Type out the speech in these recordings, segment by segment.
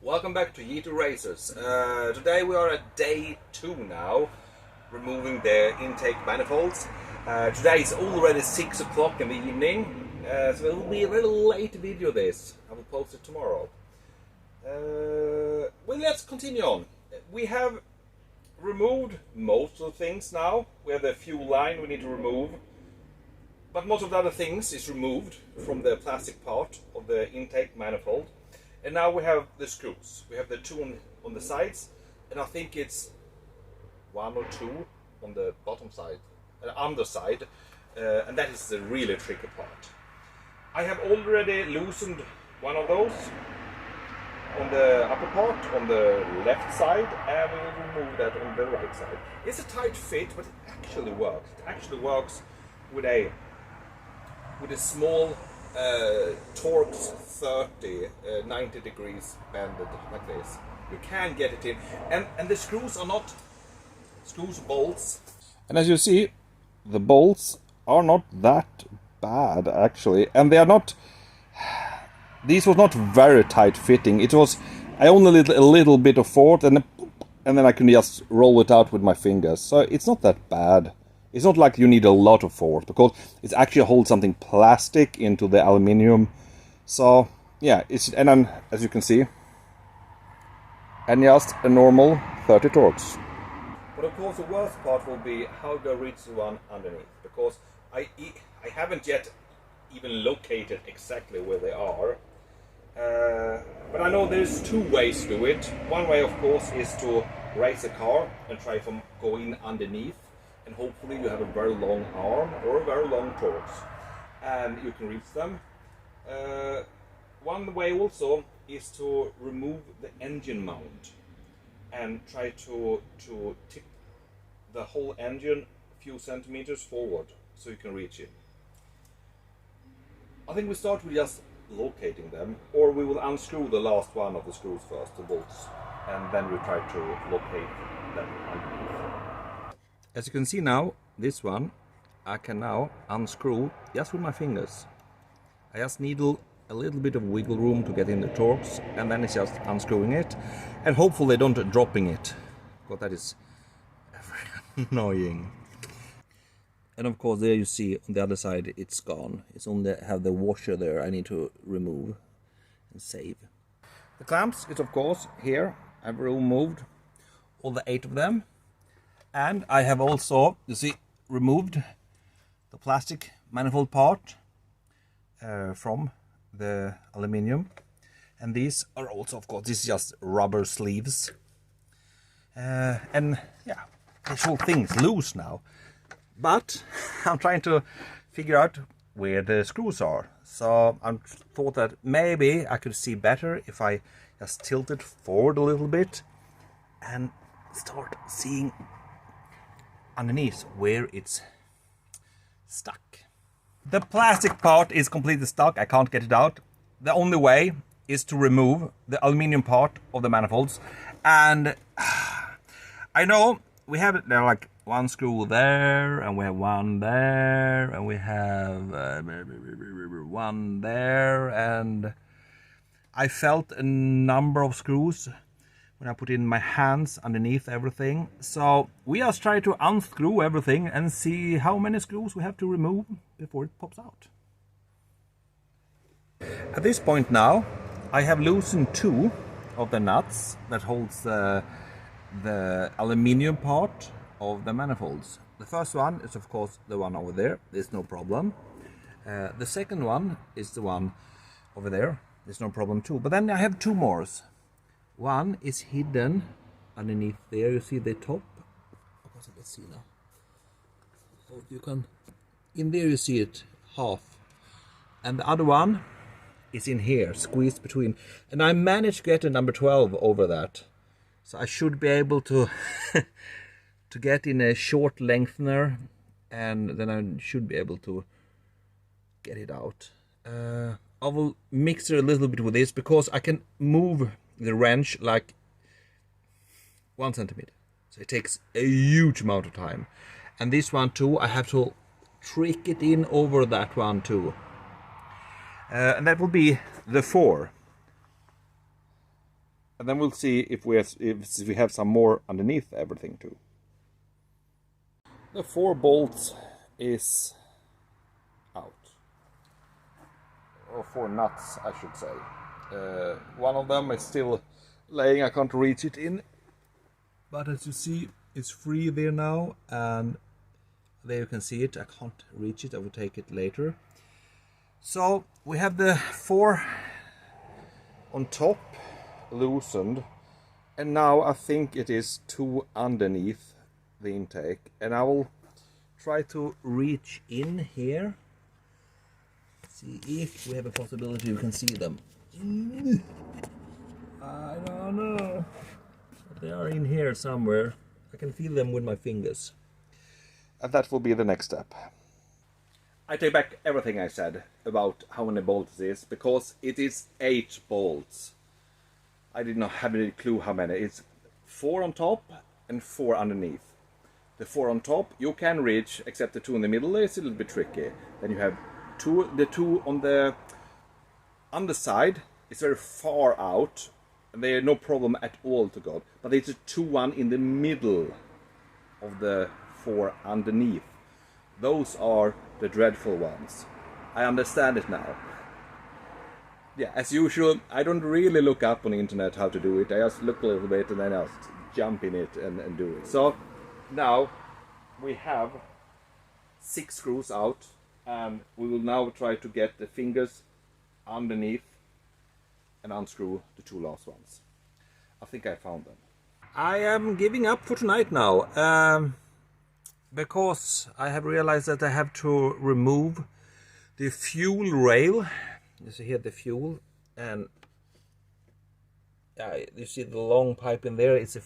Welcome back to GT Racers. Today we are at day 2 now, removing the intake manifolds. Today is already 6 o'clock in the evening, so it will be a very late video this. I will post it tomorrow. Well, let's continue on. We have removed most of the things now. We have the fuel line we need to remove, but most of the other things is removed from the plastic part of the intake manifold. And now we have the screws. We have the two on the sides, and I think it's 1 or 2 on the bottom side, underside, and that is the really tricky part. I have already loosened one of those on the upper part, on the left side, and we will remove that on the right side. It's a tight fit, but it actually works. It actually works with a small Torx 30, 90 degrees bended like this. You can get it in, and the screws are not screws, bolts. And as you see, the bolts are not that bad actually, and they are not. These was not very tight fitting. It was. I only did a little bit of force, and then I can just roll it out with my fingers. So it's not that bad. It's not like you need a lot of force, because it actually holds something plastic into the aluminium. So yeah, and then as you can see, and just a normal 30 Torx. But of course the worst part will be how to reach the one underneath, because I haven't yet even located exactly where they are. But I know there's 2 ways to do it. One way, of course, is to raise the car and try to go in underneath. And hopefully you have a very long arm or a very long Torx, and you can reach them. One way also is to remove the engine mount and try to tip the whole engine a few centimeters forward so you can reach it. I think we start with just locating them, or we will unscrew the last one of the screws first, the bolts, and then we try to locate them underneath. As you can see now, this one I can now unscrew just with my fingers. I just need a little bit of wiggle room to get in the Torx, and then it's just unscrewing it, and hopefully don't dropping it, because that is very annoying. And of course there you see on the other side it's gone. It's only have the washer there I need to remove and save. The clamps is of course here. I've removed all the 8 of them. And I have also, you see, removed the plastic manifold part from the aluminium. And these are also, of course, this is just rubber sleeves. And yeah, this whole thing's loose now. But I'm trying to figure out where the screws are. So I thought that maybe I could see better if I just tilt it forward a little bit and start seeing underneath where it's stuck. The plastic part is completely stuck. I can't get it out. The only way is to remove the aluminium part of the manifolds, and I know we have there like 1 screw there, and we have 1 there, and we have 1 there, and I felt a number of screws when I put in my hands underneath everything. So we just try to unscrew everything and see how many screws we have to remove before it pops out. At this point now, I have loosened 2 of the nuts that holds the aluminium part of the manifolds. The first one is of course the one over there, there's no problem. The second one is the one over there, there's no problem too. But then I have 2 more. One is hidden underneath there, you see the top. Let's see now. So you can, in there you see it half. And the other one is in here, squeezed between. And I managed to get a number 12 over that. So I should be able to to get in a short lengthener, and then I should be able to get it out. I will mix it a little bit with this, because I can move the wrench like 1 centimeter. So it takes a huge amount of time. And this one too, I have to trick it in over that one too. And that will be the 4. And then we'll see if we have some more underneath everything too. The 4 bolts is out. Or 4 nuts, I should say. One of them is still laying, I can't reach it in. But as you see, it's free there now, and there you can see it. I can't reach it, I will take it later. So we have the 4 on top loosened, and now I think it is 2 underneath the intake, and I will try to reach in here, see if we have a possibility we can see them. I don't know, but they are in here somewhere. I can feel them with my fingers, and that will be the next step. I take back everything I said about how many bolts it is, because it is 8 bolts. I did not have any clue how many. It's 4 on top and 4 underneath. The 4 on top you can reach, except the 2 in the middle is a little bit tricky. Then you have the 2 on the underside. It's very far out, and they are no problem at all to go. But it's a 2-1 in the middle of the 4 underneath. Those are the dreadful ones. I understand it now. Yeah, as usual, I don't really look up on the internet how to do it. I just look a little bit and then I just jump in it and do it. So now we have 6 screws out, and we will now try to get the fingers underneath and unscrew the 2 last ones. I think I found them. I am giving up for tonight now, because I have realized that I have to remove the fuel rail. You see here the fuel, and you see the long pipe in there. It's a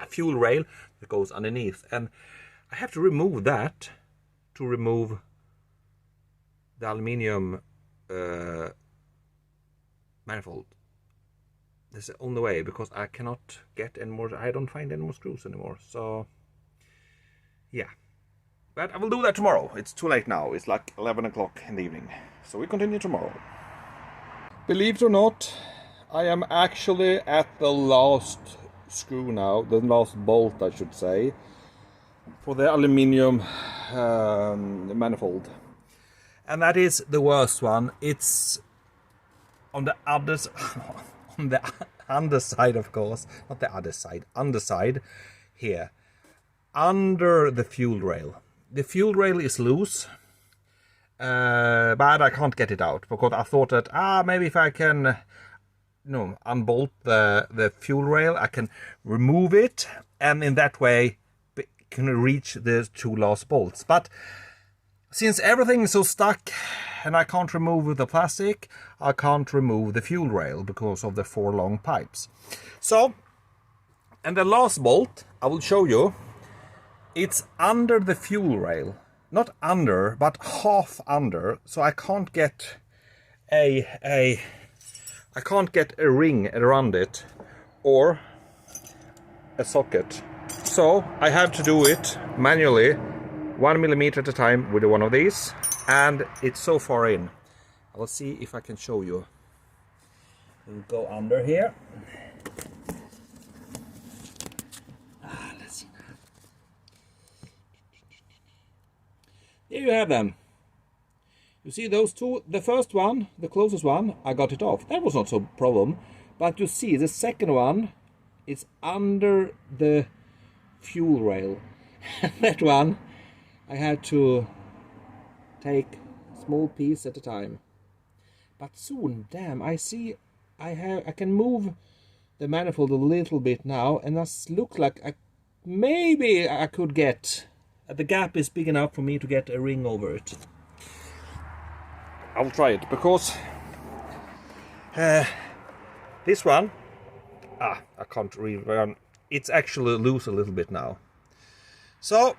fuel rail that goes underneath, and I have to remove that to remove the aluminium manifold. That's the only way, because I cannot get any more. I don't find any more screws anymore. So yeah, but I will do that tomorrow. It's too late now. It's like 11 o'clock in the evening. So we continue tomorrow. Believe it or not, I am actually at the last screw now, the last bolt I should say, for the aluminium manifold. And that is the worst one. It's on the other on the underside, of course, not the other side, underside here, under the fuel rail. The fuel rail is loose, but I can't get it out, because I thought that maybe if I can unbolt the fuel rail, I can remove it, and in that way can reach the 2 last bolts. But since everything is so stuck and I can't remove the plastic, I can't remove the fuel rail because of the 4 long pipes. So, and the last bolt I will show you, it's under the fuel rail. Not under, but half under, so I can't get I can't get a ring around it or a socket. So I have to do it manually, 1 millimeter at a time with one of these, and it's so far in. I will see if I can show you. We'll go under here. Let's see. There you have them. You see those 2, the first one, the closest one, I got it off. That was not so problem. But you see the second one, it's under the fuel rail. That one, I had to take a small piece at a time. But soon, damn, I see I can move the manifold a little bit now, and that looks like maybe I could get, the gap is big enough for me to get a ring over it. I'll try it, because this one, I can't really run. It's actually loose a little bit now. So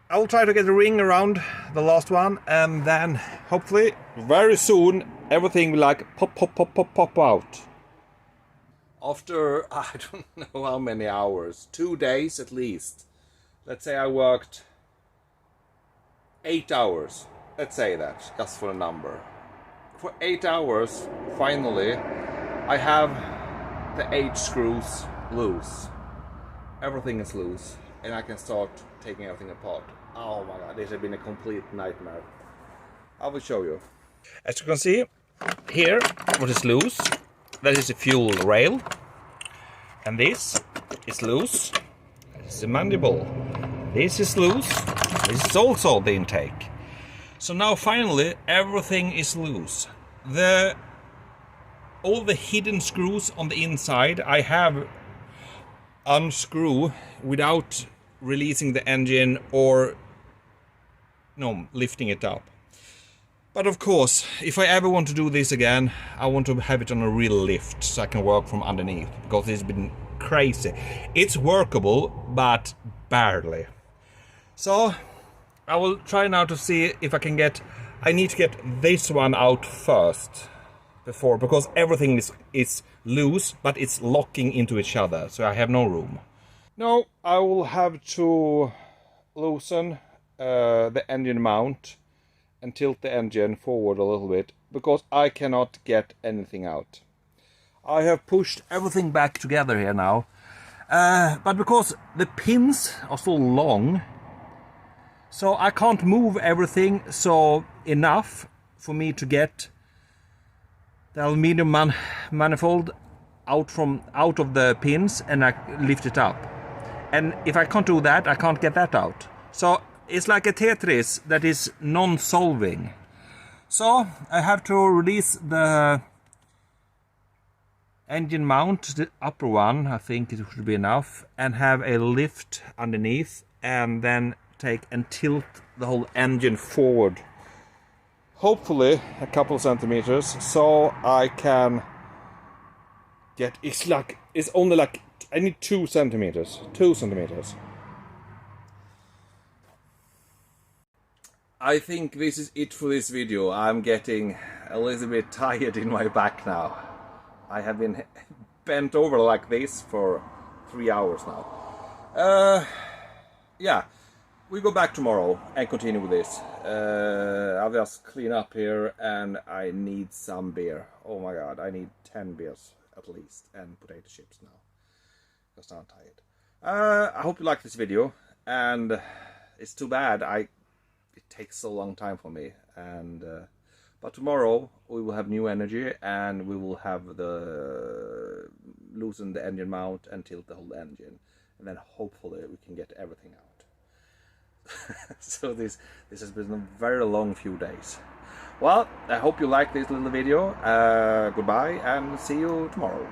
I will try to get a ring around the last one, and then hopefully very soon everything will like pop out. After I don't know how many hours, 2 days at least. Let's say I worked 8 hours. Let's say that, just for a number. For 8 hours, finally, I have the 8 screws loose. Everything is loose, and I can start taking everything apart. Oh my god, this has been a complete nightmare. I will show you. As you can see, here, what is loose, that is the fuel rail. And this is loose. This is the mandible. This is loose. This is also the intake. So now finally everything is loose. All the hidden screws on the inside I have unscrew without releasing the engine or lifting it up. But of course, if I ever want to do this again, I want to have it on a real lift so I can work from underneath, because it's been crazy. It's workable, but barely. So I will try now to see if I can I need to get this one out first because everything is loose, but it's locking into each other, so I have no room. Now I will have to loosen the engine mount and tilt the engine forward a little bit, because I cannot get anything out. I have pushed everything back together here now, but because the pins are so long, so I can't move everything enough for me to get the aluminium manifold out of the pins and I lift it up. And if I can't do that, I can't get that out. So it's like a Tetris that is non-solving. So I have to release the engine mount, the upper one, I think it should be enough, and have a lift underneath, and then take and tilt the whole engine forward. Hopefully a couple of centimeters, so I can get, it's only like, I need 2 centimeters. 2 centimeters. I think this is it for this video. I'm getting a little bit tired in my back now. I have been bent over like this for 3 hours now. Yeah, we go back tomorrow and continue with this. I'll just clean up here, and I need some beer. Oh my god, I need 10 beers at least, and potato chips now, because I'm tired. I hope you like this video, and it's too bad it takes so long time for me, and but tomorrow we will have new energy, and we will have loosen the engine mount and tilt the whole engine, and then hopefully we can get everything out. So this has been a very long few days. Well, I hope you like this little video. Goodbye, and see you tomorrow.